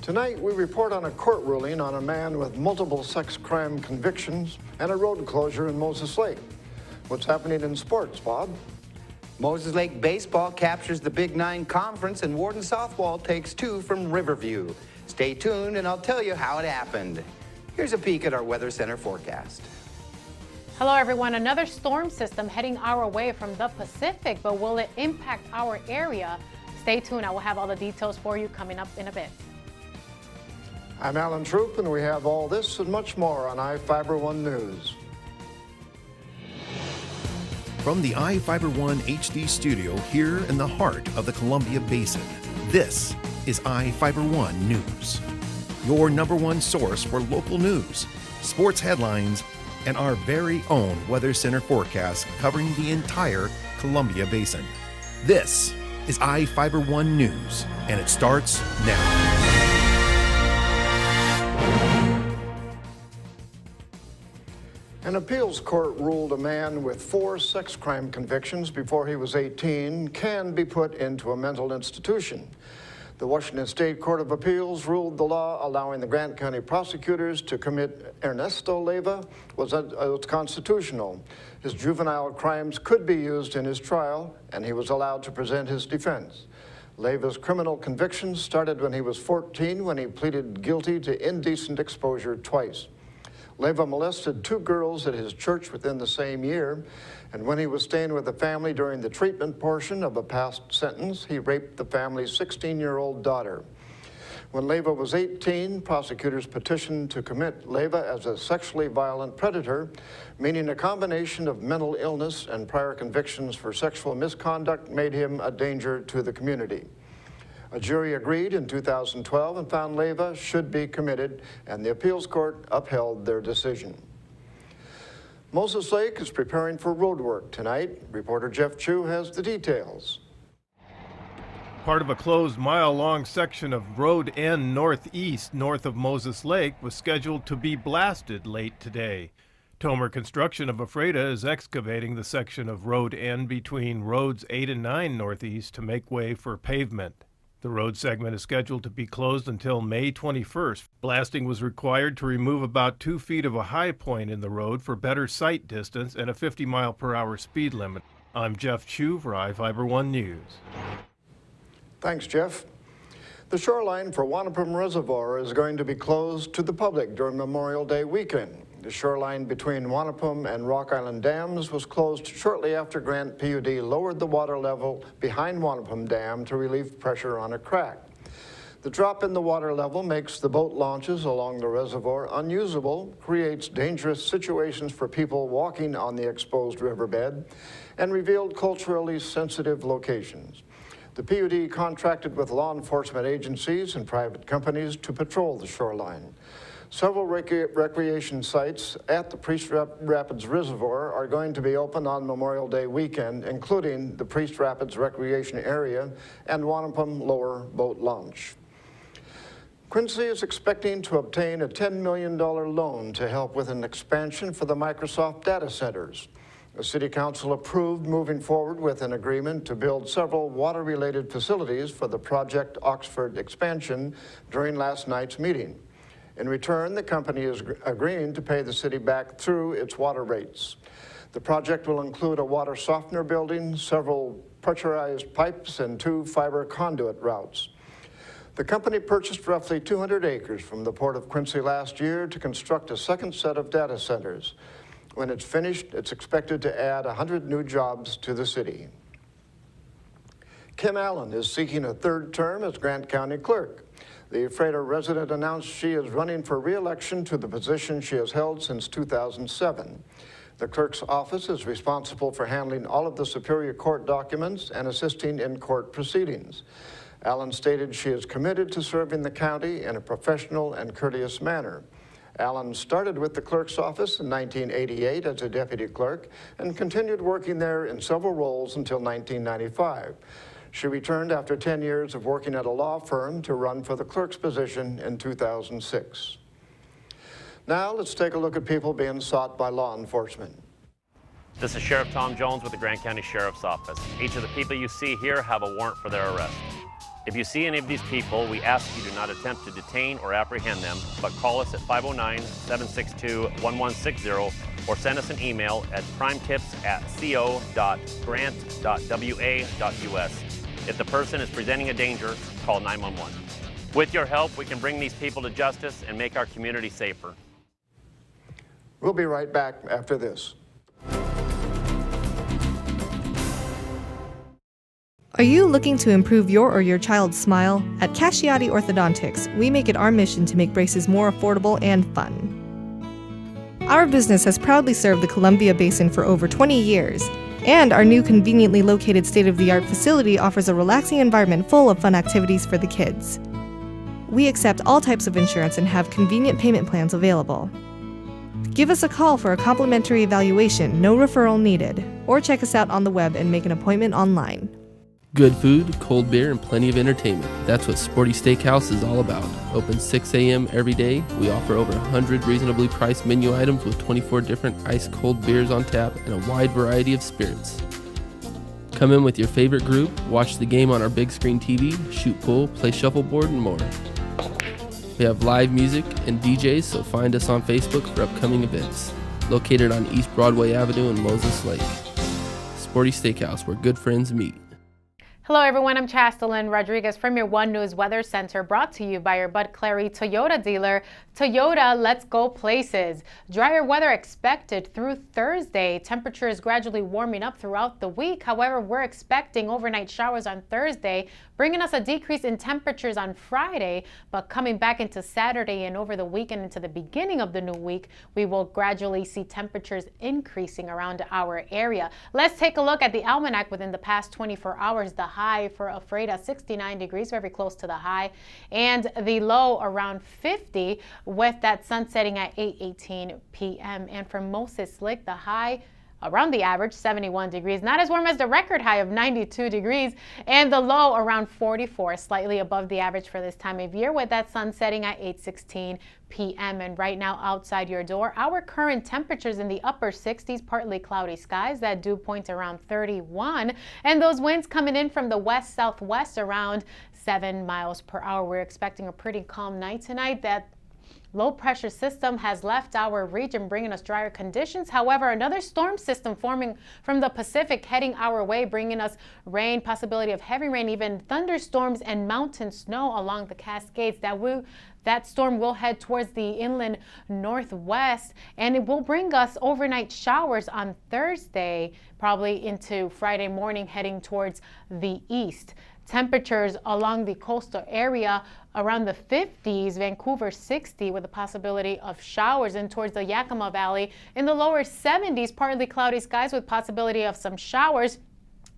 Tonight, we report on a court ruling on a man with multiple sex crime convictions and a road closure in Moses Lake. What's happening in sports, Bob? Moses Lake baseball captures the Big 9 conference and Warden softball takes 2 from Riverview. Stay tuned and I'll tell you how it happened. Here's a peek at our Weather Center forecast. Hello everyone, another storm system heading our way from the Pacific, but will it impact our area? Stay tuned, I will have all the details for you coming up in a bit. I'm Alan Troop, and we have all this and much more on iFIBER 1 News. From the iFIBER 1 HD studio here in the heart of the Columbia Basin, this is iFIBER 1 News. Your #1 source for local news, sports headlines, and our very own Weather Center forecast covering the entire Columbia Basin. This is iFIBER 1 News, and it starts now. An appeals court ruled a man with 4 sex crime convictions before he was 18 can be put into a mental institution. The Washington State Court of Appeals ruled the law allowing the Grant County prosecutors to commit Ernesto Leyva was constitutional. His juvenile crimes could be used in his trial, and he was allowed to present his defense. Leyva's criminal convictions started when he was 14, when he pleaded guilty to indecent exposure twice. Leyva molested 2 girls at his church within the same year, and when he was staying with the family during the treatment portion of a past sentence, he raped the family's 16-year-old daughter. When Leyva was 18, prosecutors petitioned to commit Leyva as a sexually violent predator, meaning a combination of mental illness and prior convictions for sexual misconduct made him a danger to the community. A jury agreed in 2012 and found Leyva should be committed, and the appeals court upheld their decision. Moses Lake is preparing for road work tonight. Reporter Jeff Chu has the details. Part of a closed mile-long section of Road N Northeast north of Moses Lake was scheduled to be blasted late today. Tomer Construction of Ephrata is excavating the section of Road N between Roads 8 and 9 Northeast to make way for pavement. The road segment is scheduled to be closed until May 21st. Blasting was required to remove about 2 feet of a high point in the road for better sight distance and a 50-mile-per-hour speed limit. I'm Jeff Chu for iFIBER 1 News. Thanks, Jeff. The shoreline for Wanapum Reservoir is going to be closed to the public during Memorial Day weekend. The shoreline between Wanapum and Rock Island Dams was closed shortly after Grant PUD lowered the water level behind Wanapum Dam to relieve pressure on a crack. The drop in the water level makes the boat launches along the reservoir unusable, creates dangerous situations for people walking on the exposed riverbed, and revealed culturally sensitive locations. The PUD contracted with law enforcement agencies and private companies to patrol the shoreline. Several recreation sites at the Priest Rapids Reservoir are going to be open on Memorial Day weekend, including the Priest Rapids Recreation Area and Wanapum Lower Boat Launch. Quincy is expecting to obtain a $10 million loan to help with an expansion for the Microsoft data centers. The City Council approved moving forward with an agreement to build several water-related facilities for the Project Oxford expansion during last night's meeting. In return, the company is agreeing to pay the city back through its water rates. The project will include a water softener building, several pressurized pipes, and 2 fiber conduit routes. The company purchased roughly 200 acres from the Port of Quincy last year to construct a second set of data centers. When it's finished, it's expected to add 100 new jobs to the city. Kim Allen is seeking a 3rd term as Grant County Clerk. The Ephrata resident announced she is running for re-election to the position she has held since 2007. The clerk's office is responsible for handling all of the Superior Court documents and assisting in court proceedings. Allen stated she is committed to serving the county in a professional and courteous manner. Allen started with the clerk's office in 1988 as a deputy clerk and continued working there in several roles until 1995. She returned after 10 years of working at a law firm to run for the clerk's position in 2006. Now let's take a look at people being sought by law enforcement. This is Sheriff Tom Jones with the Grant County Sheriff's Office. Each of the people you see here have a warrant for their arrest. If you see any of these people, we ask you do not attempt to detain or apprehend them, but call us at 509-762-1160 or send us an email at primetips@co.grant.wa.us. If the person is presenting a danger, call 911. With your help, we can bring these people to justice and make our community safer. We'll be right back after this. Are you looking to improve your or your child's smile? At Casciati Orthodontics, we make it our mission to make braces more affordable and fun. Our business has proudly served the Columbia Basin for over 20 years, and our new conveniently located state-of-the-art facility offers a relaxing environment full of fun activities for the kids. We accept all types of insurance and have convenient payment plans available. Give us a call for a complimentary evaluation, no referral needed, or check us out on the web and make an appointment online. Good food, cold beer, and plenty of entertainment. That's what Sporty Steakhouse is all about. Open 6 a.m. every day. We offer over 100 reasonably priced menu items with 24 different ice-cold beers on tap and a wide variety of spirits. Come in with your favorite group, watch the game on our big screen TV, shoot pool, play shuffleboard, and more. We have live music and DJs, so find us on Facebook for upcoming events. Located on East Broadway Avenue in Moses Lake. Sporty Steakhouse, where good friends meet. Hello everyone, I'm Chastelyn Rodriguez from your One News Weather Center, brought to you by your Bud Clary Toyota dealer. Toyota, let's go places. Drier weather expected through Thursday. Temperatures gradually warming up throughout the week. However, we're expecting overnight showers on Thursday, bringing us a decrease in temperatures on Friday, but coming back into Saturday and over the weekend into the beginning of the new week, we will gradually see temperatures increasing around our area. Let's take a look at the almanac within the past 24 hours. The high for Ephrata, 69 degrees, very close to the high, and the low around 50, with that sun setting at 8:18 p.m. And for Moses Lake, the high around the average, 71 degrees, not as warm as the record high of 92 degrees, and the low around 44, slightly above the average for this time of year, with that sun setting at 8:16 p.m. And right now outside your door, our current temperatures in the upper 60s, partly cloudy skies, that dew point around 31, and those winds coming in from the west-southwest around 7 miles per hour. We're expecting a pretty calm night tonight. That low pressure system has left our region, bringing us drier conditions. However, another storm system forming from the Pacific heading our way, bringing us rain, possibility of heavy rain, even thunderstorms and mountain snow along the Cascades. That storm will head towards the inland northwest, and it will bring us overnight showers on Thursday, probably into Friday morning, heading towards the east. Temperatures along the coastal area around the 50s, Vancouver 60 with a possibility of showers, and towards the Yakima Valley in the lower 70s, partly cloudy skies with possibility of some showers.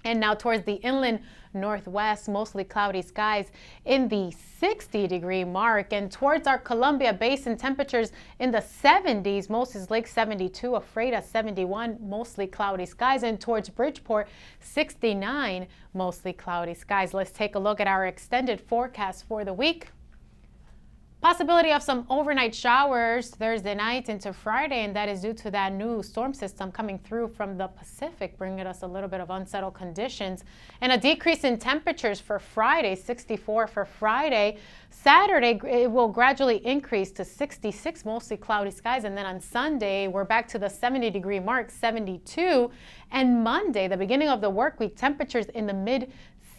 And now towards the inland northwest, mostly cloudy skies in the 60-degree mark. And towards our Columbia Basin, temperatures in the 70s, Moses Lake 72, Ephrata 71, mostly cloudy skies. And towards Bridgeport, 69, mostly cloudy skies. Let's take a look at our extended forecast for the week. Possibility of some overnight showers Thursday night into Friday, and that is due to that new storm system coming through from the Pacific, bringing us a little bit of unsettled conditions. And a decrease in temperatures for Friday, 64 for Friday. Saturday, it will gradually increase to 66, mostly cloudy skies. And then on Sunday, we're back to the 70-degree mark, 72. And Monday, the beginning of the work week, temperatures in the mid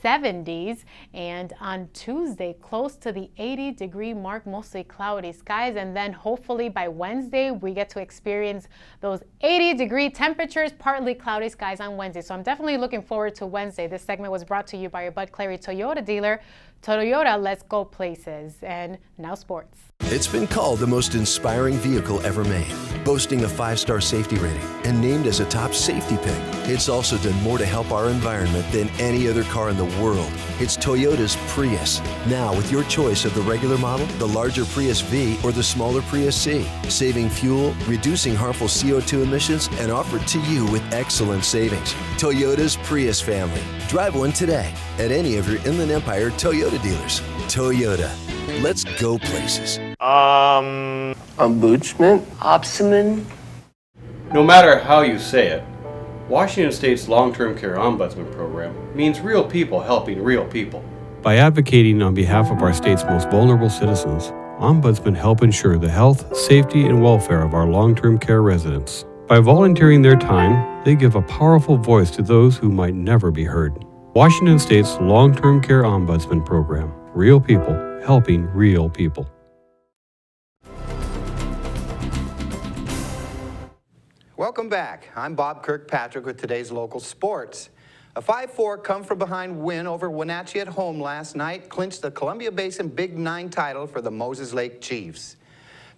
70s, and on Tuesday close to the 80-degree mark, mostly cloudy skies. And then hopefully by Wednesday we get to experience those 80-degree temperatures, partly cloudy skies on Wednesday. So I'm definitely looking forward to Wednesday. This segment was brought to you by your Bud Clary Toyota dealer. Toyota, let's go places. And now sports. It's been called the most inspiring vehicle ever made, boasting a 5-star safety rating and named as a top safety pick. It's also done more to help our environment than any other car in the world. It's Toyota's Prius. Now with your choice of the regular model, the larger Prius V, or the smaller Prius C, saving fuel, reducing harmful CO2 emissions, and offered to you with excellent savings. Toyota's Prius family. Drive one today at any of your Inland Empire Toyota dealers. Toyota. Let's go places. Ombudsman? Ombudsman? No matter how you say it, Washington State's long-term care ombudsman program means real people helping real people. By advocating on behalf of our state's most vulnerable citizens, ombudsmen help ensure the health, safety, and welfare of our long-term care residents. By volunteering their time, they give a powerful voice to those who might never be heard. Washington State's Long-Term Care Ombudsman Program. Real people helping real people. Welcome back. I'm Bob Kirkpatrick with today's local sports. A 5-4 come-from-behind win over Wenatchee at home last night clinched the Columbia Basin Big 9 title for the Moses Lake Chiefs.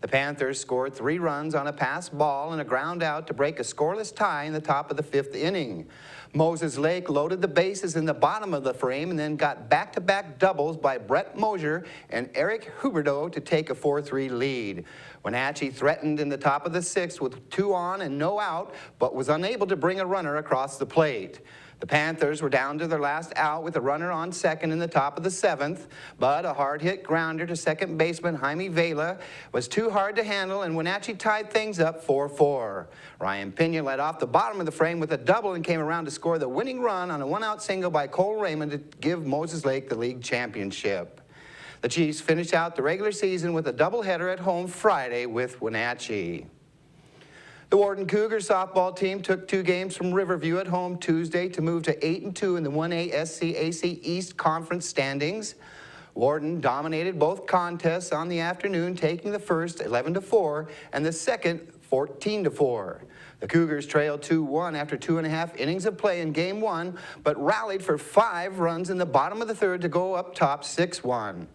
The Panthers scored 3 runs on a pass ball and a ground out to break a scoreless tie in the top of the 5th inning. Moses Lake loaded the bases in the bottom of the frame and then got back-to-back doubles by Brett Mosier and Eric Huberdeau to take a 4-3 lead. Wenatchee threatened in the top of the 6th with 2 on and no out, but was unable to bring a runner across the plate. The Panthers were down to their last out with a runner on second in the top of the 7th, but a hard-hit grounder to second baseman Jaime Vela was too hard to handle, and Wenatchee tied things up 4-4. Ryan Pena led off the bottom of the frame with a double and came around to score the winning run on a one-out single by Cole Raymond to give Moses Lake the league championship. The Chiefs finished out the regular season with a doubleheader at home Friday with Wenatchee. The Wharton Cougars softball team took 2 games from Riverview at home Tuesday to move to 8-2 in the 1A SCAC East Conference standings. Wharton dominated both contests on the afternoon, taking the first 11-4 and the second 14-4. The Cougars trailed 2-1 after 2.5 innings of play in Game 1, but rallied for 5 runs in the bottom of the 3rd to go up top 6-1.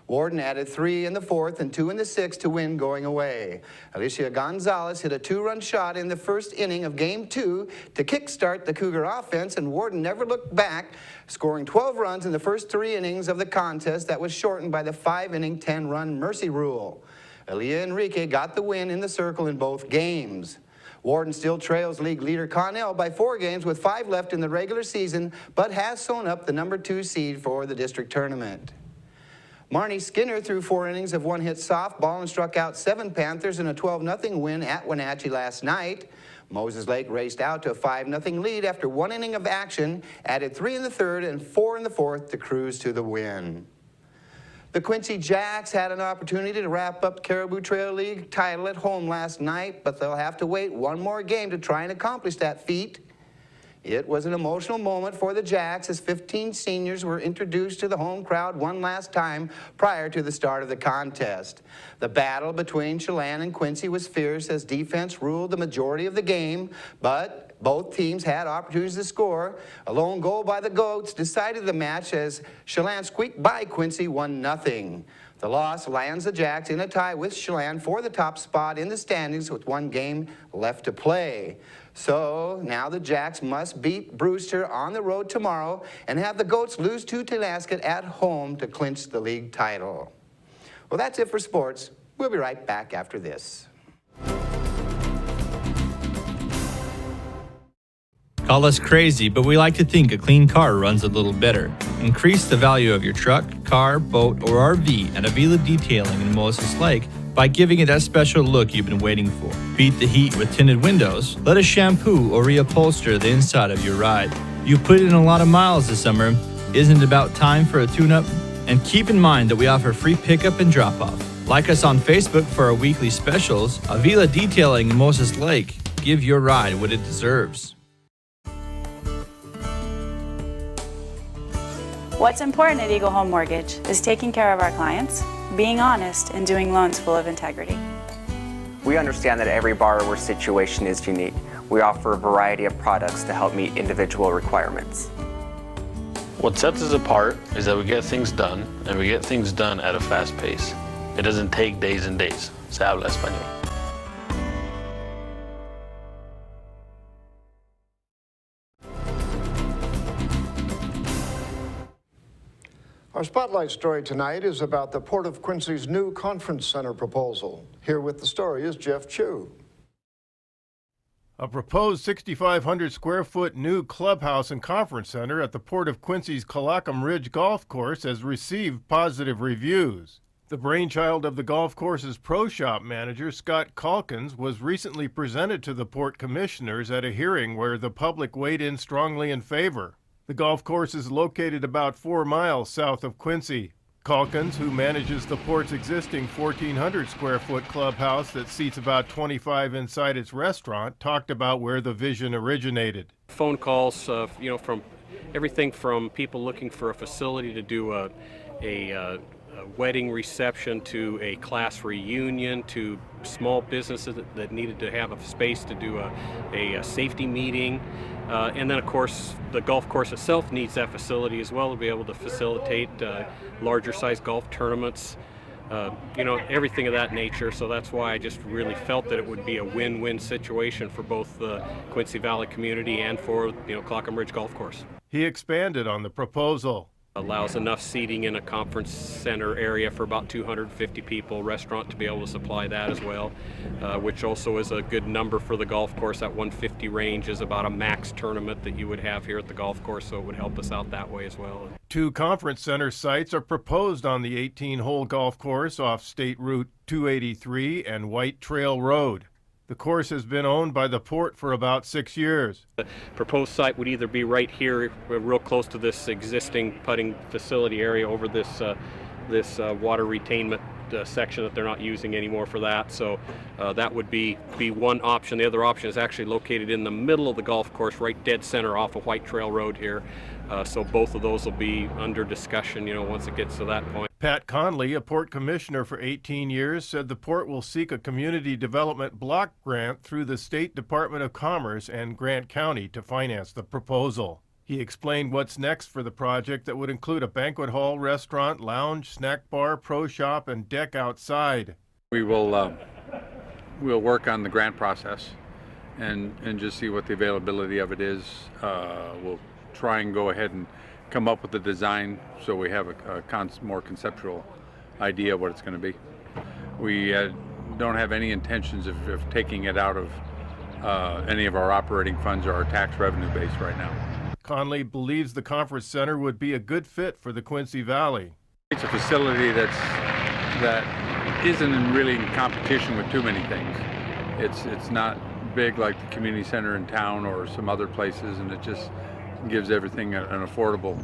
Wharton added 3 in the 4th and 2 in the 6th to win going away. Alicia Gonzalez hit a 2-run shot in the first inning of Game 2 to kickstart the Cougar offense, and Wharton never looked back, scoring 12 runs in the first 3 innings of the contest that was shortened by the 5-inning, 10-run mercy rule. Elia Enrique got the win in the circle in both games. Wharton still trails league leader Connell by 4 games with 5 left in the regular season, but has sewn up the number 2 seed for the district tournament. Marnie Skinner threw 4 innings of one-hit softball and struck out 7 Panthers in a 12-0 win at Wenatchee last night. Moses Lake raced out to a 5-0 lead after 1 inning of action, added 3 in the 3rd and 4 in the 4th to cruise to the win. The Quincy Jacks had an opportunity to wrap up Caribou Trail League title at home last night, but they'll have to wait 1 more game to try and accomplish that feat. It was an emotional moment for the Jacks as 15 seniors were introduced to the home crowd one last time prior to the start of the contest. The battle between Chelan and Quincy was fierce as defense ruled the majority of the game, but both teams had opportunities to score. A lone goal by the Goats decided the match as Chelan squeaked by Quincy 1-0. The loss lands the Jacks in a tie with Chelan for the top spot in the standings with 1 game left to play. So now the Jacks must beat Brewster on the road tomorrow and have the Goats lose to Telascat at home to clinch the league title. Well, that's it for sports. We'll be right back after this. Call us crazy, but we like to think a clean car runs a little better. Increase the value of your truck, car, boat, or RV at Avila Detailing in Moses Lake by giving it that special look you've been waiting for. Beat the heat with tinted windows. Let us shampoo or reupholster the inside of your ride. You've put in a lot of miles this summer. Isn't it about time for a tune-up? And keep in mind that we offer free pickup and drop-off. Like us on Facebook for our weekly specials. Avila Detailing in Moses Lake. Give your ride what it deserves. What's important at Eagle Home Mortgage is taking care of our clients, being honest, and doing loans full of integrity. We understand that every borrower situation is unique. We offer a variety of products to help meet individual requirements. What sets us apart is that we get things done, and we get things done at a fast pace. It doesn't take days and days. Se habla español. Our spotlight story tonight is about the Port of Quincy's new conference center proposal. Here with the story is Jeff Chu. A proposed 6,500 square foot new clubhouse and conference center at the Port of Quincy's Calacum Ridge Golf Course has received positive reviews. The brainchild of the golf course's pro shop manager, Scott Calkins, was recently presented to the Port Commissioners at a hearing where the public weighed in strongly in favor. The golf course is located about 4 miles south of Quincy. Calkins, who manages the port's existing 1,400 square foot clubhouse that seats about 25 inside its restaurant, talked about where the vision originated. Phone calls, from everything from people looking for a facility to do a wedding reception to a class reunion to small businesses that needed to have a space to do a safety meeting. And then, of course, the golf course itself needs that facility as well to be able to facilitate larger size golf tournaments, everything of that nature. So that's why I just really felt that it would be a win-win situation for both the Quincy Valley community and for, Clackamas Ridge Golf Course. He expanded on the proposal. Allows enough seating in a conference center area for about 250 people, restaurant to be able to supply that as well, which also is a good number for the golf course. That 150 range is about a max tournament that you would have here at the golf course, so it would help us out that way as well. 2 conference center sites are proposed on the 18-hole golf course off State Route 283 and White Trail Road. The course has been owned by the port for about 6 years. The proposed site would either be right here, real close to this existing putting facility area over this water retainment section that they're not using anymore for that. So that would be one option. The other option is actually located in the middle of the golf course, right dead center off of White Trail Road here. So both of those will be under discussion, once it gets to that point. Pat Conley, a port commissioner for 18 years, said the port will seek a community development block grant through the State Department of Commerce and Grant County to finance the proposal. He explained what's next for the project that would include a banquet hall, restaurant, lounge, snack bar, pro shop, and deck outside. We will we'll work on the grant process and just see what the availability of it is. We'll try and go ahead and come up with the design so we have a more conceptual idea of what it's going to be. We don't have any intentions of taking it out of any of our operating funds or our tax revenue base right now. Conley believes the conference center would be a good fit for the Quincy Valley. It's a facility that isn't really in competition with too many things. It's not big like the community center in town or some other places, and it just gives everything an affordable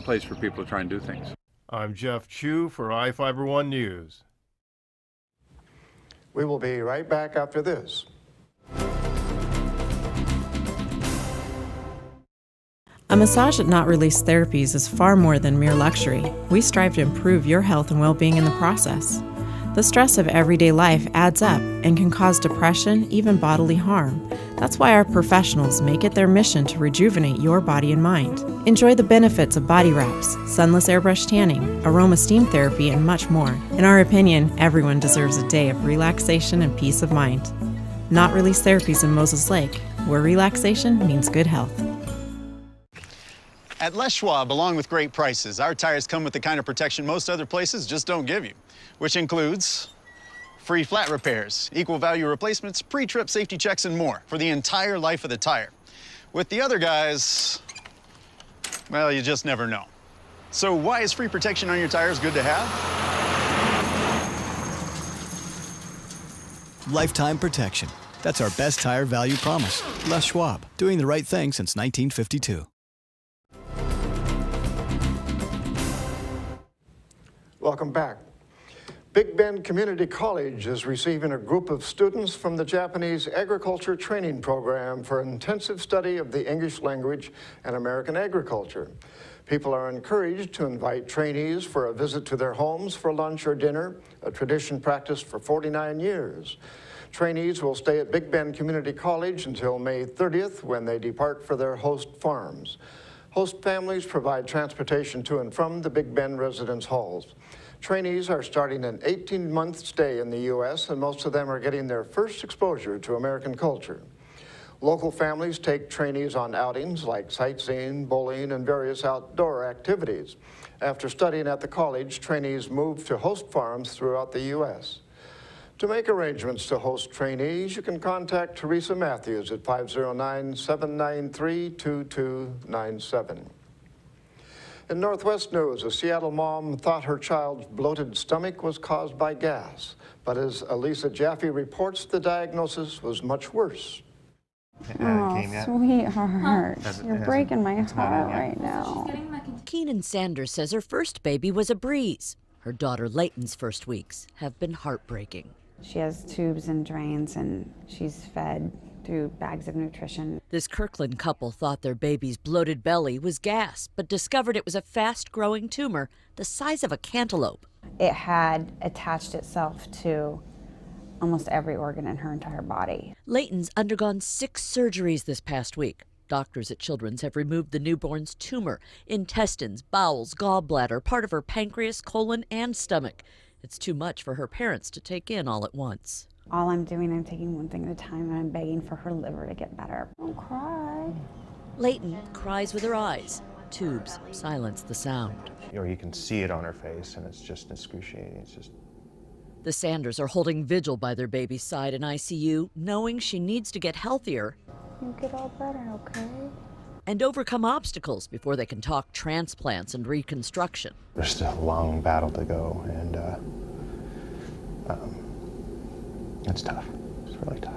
place for people to try and do things. I'm Jeff Chu for iFIBER 1 News. We will be right back after this. A massage at Not Release Therapies is far more than mere luxury. We strive to improve your health and well-being in the process. The stress of everyday life adds up and can cause depression, even bodily harm. That's why our professionals make it their mission to rejuvenate your body and mind. Enjoy the benefits of body wraps, sunless airbrush tanning, aroma steam therapy, and much more. In our opinion, everyone deserves a day of relaxation and peace of mind. Not Release Therapies in Moses Lake, where relaxation means good health. At Les Schwab, along with great prices, our tires come with the kind of protection most other places just don't give you, which includes free flat repairs, equal value replacements, pre-trip safety checks, and more for the entire life of the tire. With the other guys, well, you just never know. So why is free protection on your tires good to have? Lifetime protection. That's our best tire value promise. Les Schwab, doing the right thing since 1952. Welcome back. Big Bend Community College is receiving a group of students from the Japanese Agriculture Training Program for intensive study of the English language and American agriculture. People are encouraged to invite trainees for a visit to their homes for lunch or dinner, a tradition practiced for 49 years. Trainees will stay at Big Bend Community College until May 30th when they depart for their host farms. Host families provide transportation to and from the Big Bend residence halls. Trainees are starting an 18-month stay in the U.S., and most of them are getting their first exposure to American culture. Local families take trainees on outings like sightseeing, bowling, and various outdoor activities. After studying at the college, trainees move to host farms throughout the U.S. To make arrangements to host trainees, you can contact Teresa Matthews at 509-793-2297. In Northwest news, a Seattle mom thought her child's bloated stomach was caused by gas, but as Elisa Jaffe reports, the diagnosis was much worse. Sweetheart, you're breaking my not heart in yet. right now. Keenan Sanders says her first baby was a breeze. Her daughter Layton's first weeks have been heartbreaking. She has tubes and drains, and she's fed through bags of nutrition. This Kirkland couple thought their baby's bloated belly was gas, but discovered it was a fast-growing tumor the size of a cantaloupe. It had attached itself to almost every organ in her entire body. Layton's undergone 6 surgeries this past week. Doctors at Children's have removed the newborn's tumor, intestines, bowels, gallbladder, part of her pancreas, colon, and stomach. It's too much for her parents to take in all at once. All I'm doing, I'm taking one thing at a time, and I'm begging for her liver to get better. Don't cry. Layton cries with her eyes. Tubes silence the sound. Or you can see it on her face, and it's just excruciating. It's just. The Sanders are holding vigil by their baby's side in ICU, knowing she needs to get healthier You get all better, okay? and overcome obstacles before they can talk transplants and reconstruction. There's still a long battle to go, and it's tough. It's really tough.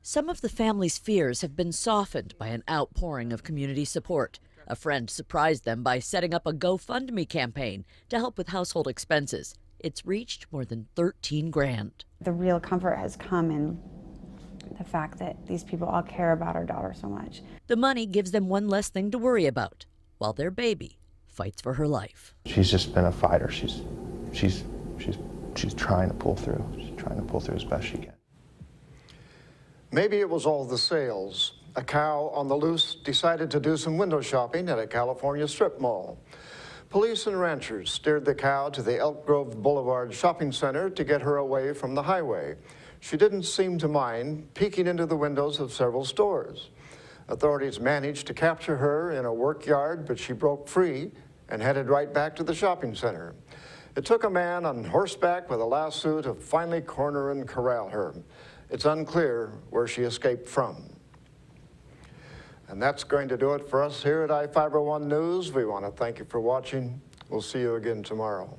Some of the family's fears have been softened by an outpouring of community support. A friend surprised them by setting up a GoFundMe campaign to help with household expenses. It's reached more than 13 grand. The real comfort has come in the fact that these people all care about our daughter so much. The money gives them one less thing to worry about, while their baby fights for her life. She's just been a fighter. She's trying to pull through. She's trying to pull through as best she can. Maybe it was all the sales. A cow on the loose decided to do some window shopping at a California strip mall. Police and ranchers steered the cow to the Elk Grove Boulevard shopping center to get her away from the highway. She didn't seem to mind peeking into the windows of several stores. Authorities managed to capture her in a work yard, but she broke free and headed right back to the shopping center. It took a man on horseback with a lasso to finally corner and corral her. It's unclear where she escaped from. And that's going to do it for us here at iFIBER 1 News. We want to thank you for watching. We'll see you again tomorrow.